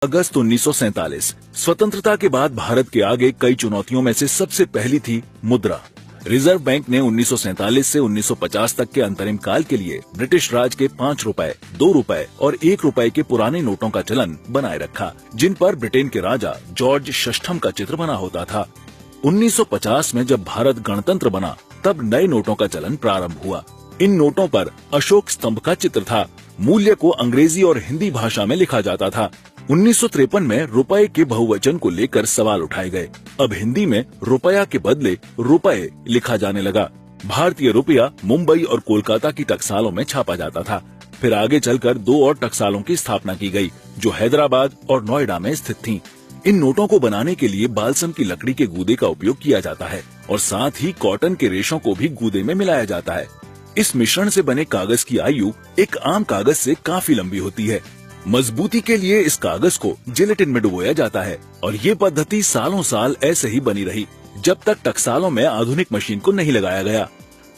अगस्त 1947 स्वतंत्रता के बाद भारत के आगे कई चुनौतियों में से सबसे पहली थी मुद्रा। रिजर्व बैंक ने 1947 से 1950 तक के अंतरिम काल के लिए ब्रिटिश राज के 5 रुपए, 2 रुपए और 1 रुपए के पुराने नोटों का चलन बनाए रखा, जिन पर ब्रिटेन के राजा जॉर्ज षष्ठम का चित्र बना होता था। 1950 में जब भारत गणतंत्र बना तब नए नोटों का चलन प्रारंभ हुआ। इन नोटों पर अशोक स्तंभ का चित्र था। मूल्य को अंग्रेजी और हिंदी भाषा में लिखा जाता था। 1953 में रुपए के बहुवचन को लेकर सवाल उठाए गए। अब हिंदी में रुपया के बदले रुपए लिखा जाने लगा। भारतीय रुपया मुंबई और कोलकाता की टकसालों में छापा जाता था। फिर आगे चलकर 2 और टकसालों की स्थापना की गई, जो हैदराबाद और नोएडा में स्थित थीं। इन नोटों को बनाने के लिए बालसम की लकड़ी के गूदे का उपयोग किया जाता है और साथ ही कॉटन के रेशों को भी गूदे में मिलाया जाता है। इस मिश्रण से बने कागज की आयु एक आम कागज से काफी लंबी होती है। मजबूती के लिए इस कागज को जिलेटिन में डुबोया जाता है और ये पद्धति सालों साल ऐसे ही बनी रही, जब तक टकसालों में आधुनिक मशीन को नहीं लगाया गया।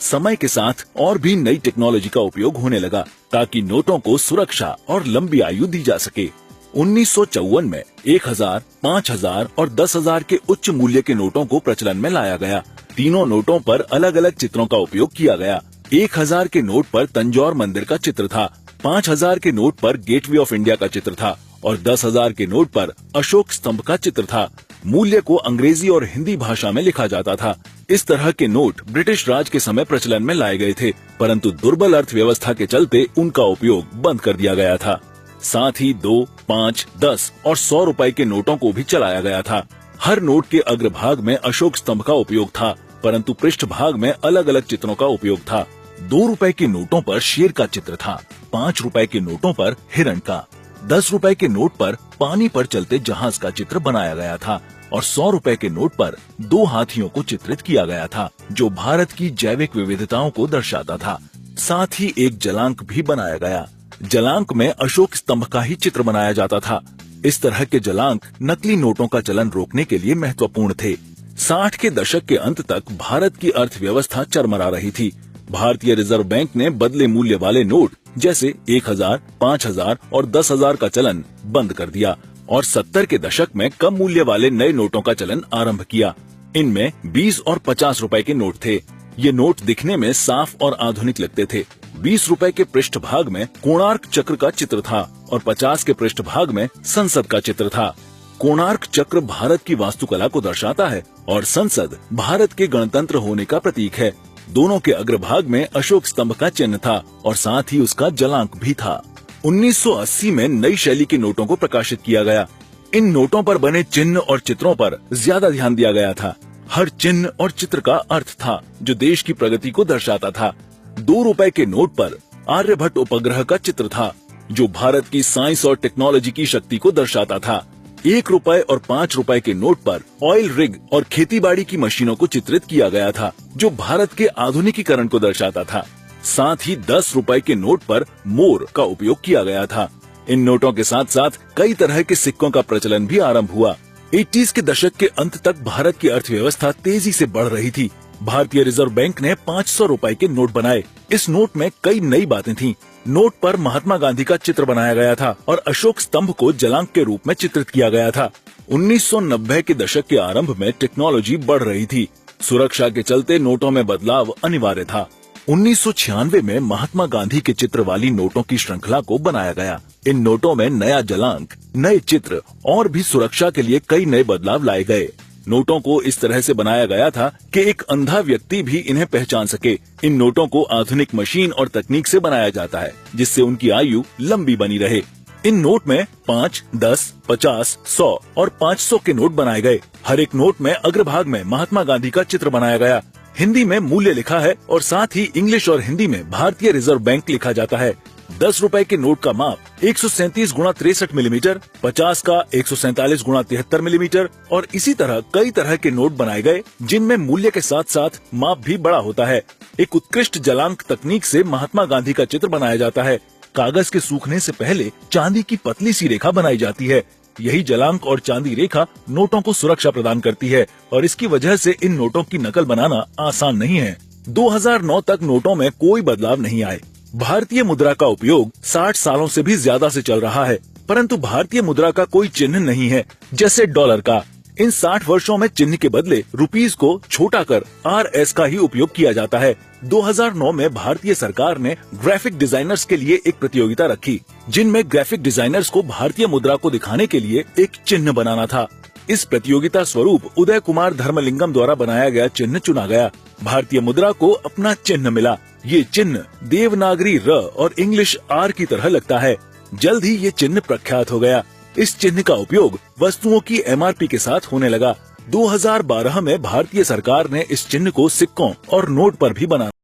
समय के साथ और भी नई टेक्नोलॉजी का उपयोग होने लगा ताकि नोटों को सुरक्षा और लंबी आयु दी जा सके। 1954 में 1000, 5000 और 10,000 के उच्च मूल्य के नोटों को प्रचलन में लाया गया। तीनों नोटों पर अलग अलग चित्रों का उपयोग किया गया। 1000 के नोट पर तंजौर मंदिर का चित्र था, 5000 के नोट पर गेटवे ऑफ इंडिया का चित्र था और 10,000 के नोट पर अशोक स्तंभ का चित्र था। मूल्य को अंग्रेजी और हिंदी भाषा में लिखा जाता था। इस तरह के नोट ब्रिटिश राज के समय प्रचलन में लाए गए थे, परंतु दुर्बल अर्थव्यवस्था के चलते उनका उपयोग बंद कर दिया गया था। साथ ही 2, 5, 10 और 100 रुपए के नोटों को भी चलाया गया था। हर नोट के अग्रभाग में अशोक स्तंभ का उपयोग था, परंतु पृष्ठ भाग में अलग अलग चित्रों का उपयोग था। 2 रुपए के नोटों पर शेर का चित्र था, 5 रुपए के नोटों पर हिरण का, 10 रुपए के नोट पर पानी पर चलते जहाज का चित्र बनाया गया था और 100 रुपए के नोट पर 2 हाथियों को चित्रित किया गया था, जो भारत की जैविक विविधताओं को दर्शाता था। साथ ही एक जलांक भी बनाया गया। जलांक में अशोक स्तंभ का ही चित्र बनाया जाता था। इस तरह के जलांक नकली नोटों का चलन रोकने के लिए महत्वपूर्ण थे। 60 के दशक के अंत तक भारत की अर्थव्यवस्था चरमरा रही थी। भारतीय रिजर्व बैंक ने बदले मूल्य वाले नोट जैसे 1000, 5000 और 10,000 का चलन बंद कर दिया और 70 के दशक में कम मूल्य वाले नए नोटों का चलन आरंभ किया। इनमें 20 और 50 रुपए के नोट थे। ये नोट दिखने में साफ और आधुनिक लगते थे। 20 रुपए के पृष्ठ भाग में कोणार्क चक्र का चित्र था और 50 के पृष्ठ भाग में संसद का चित्र था। कोणार्क चक्र भारत की वास्तुकला को दर्शाता है और संसद भारत के गणतंत्र होने का प्रतीक है। दोनों के अग्रभाग में अशोक स्तंभ का चिन्ह था और साथ ही उसका जलांक भी था। 1980 में नई शैली के नोटों को प्रकाशित किया गया। इन नोटों पर बने चिन्ह और चित्रों पर ज्यादा ध्यान दिया गया था। हर चिन्ह और चित्र का अर्थ था, जो देश की प्रगति को दर्शाता था। 2 रुपए के नोट पर आर्यभट्ट उपग्रह का चित्र था, जो भारत की साइंस और टेक्नोलॉजी की शक्ति को दर्शाता था। 1 रुपए और 5 रुपए के नोट पर ऑयल रिग और खेतीबाड़ी की मशीनों को चित्रित किया गया था, जो भारत के आधुनिकीकरण को दर्शाता था। साथ ही 10 रुपए के नोट पर मोर का उपयोग किया गया था। इन नोटों के साथ साथ कई तरह के सिक्कों का प्रचलन भी आरंभ हुआ। 80s के दशक के अंत तक भारत की अर्थव्यवस्था तेजी से बढ़ रही थी। भारतीय रिजर्व बैंक ने 500 रुपए के नोट बनाए। इस नोट में कई नई बातें थीं। नोट पर महात्मा गांधी का चित्र बनाया गया था और अशोक स्तंभ को जलांक के रूप में चित्रित किया गया था। 1990 के दशक के आरंभ में टेक्नोलॉजी बढ़ रही थी। सुरक्षा के चलते नोटों में बदलाव अनिवार्य था। 1996 में महात्मा गांधी के चित्र वाली नोटों की श्रृंखला को बनाया गया। इन नोटों में नया जलांक, नए चित्र और भी सुरक्षा के लिए कई नए बदलाव लाए गए। नोटों को इस तरह से बनाया गया था कि एक अंधा व्यक्ति भी इन्हें पहचान सके। इन नोटों को आधुनिक मशीन और तकनीक से बनाया जाता है, जिससे उनकी आयु लंबी बनी रहे। इन नोट में 5, 10, 50, 100 और 500 के नोट बनाए गए। हर एक नोट में अग्रभाग में महात्मा गांधी का चित्र बनाया गया। हिंदी में मूल्य लिखा है और साथ ही इंग्लिश और हिंदी में भारतीय रिजर्व बैंक लिखा जाता है। 10 रुपए के नोट का माप 137 गुणा 63 मिलीमीटर, 50 का 147 गुणा 73 मिलीमीटर और इसी तरह कई तरह के नोट बनाए गए, जिनमें मूल्य के साथ साथ माप भी बड़ा होता है। एक उत्कृष्ट जलांक तकनीक से महात्मा गांधी का चित्र बनाया जाता है। कागज के सूखने से पहले चांदी की पतली सी रेखा बनाई जाती है। यही जलांक और चांदी रेखा नोटों को सुरक्षा प्रदान करती है और इसकी वजह से इन नोटों की नकल बनाना आसान नहीं है। 2009 तक नोटों में कोई बदलाव नहीं आए। भारतीय मुद्रा का उपयोग 60 सालों से भी ज्यादा से चल रहा है, परंतु भारतीय मुद्रा का कोई चिन्ह नहीं है, जैसे डॉलर का। इन 60 वर्षों में चिन्ह के बदले रुपीस को छोटा कर RS का ही उपयोग किया जाता है। 2009 में भारतीय सरकार ने ग्राफिक डिजाइनर्स के लिए एक प्रतियोगिता रखी, जिनमें ग्राफिक डिजाइनर्स को भारतीय मुद्रा को दिखाने के लिए एक चिन्ह बनाना था। इस प्रतियोगिता स्वरूप उदय कुमार धर्मलिंगम द्वारा बनाया गया चिन्ह चुना गया। भारतीय मुद्रा को अपना चिन्ह मिला। ये चिन्ह देवनागरी र और इंग्लिश R की तरह लगता है। जल्द ही ये चिन्ह प्रख्यात हो गया। इस चिन्ह का उपयोग वस्तुओं की MRP के साथ होने लगा। 2012 में भारतीय सरकार ने इस चिन्ह को सिक्कों और नोट पर भी बना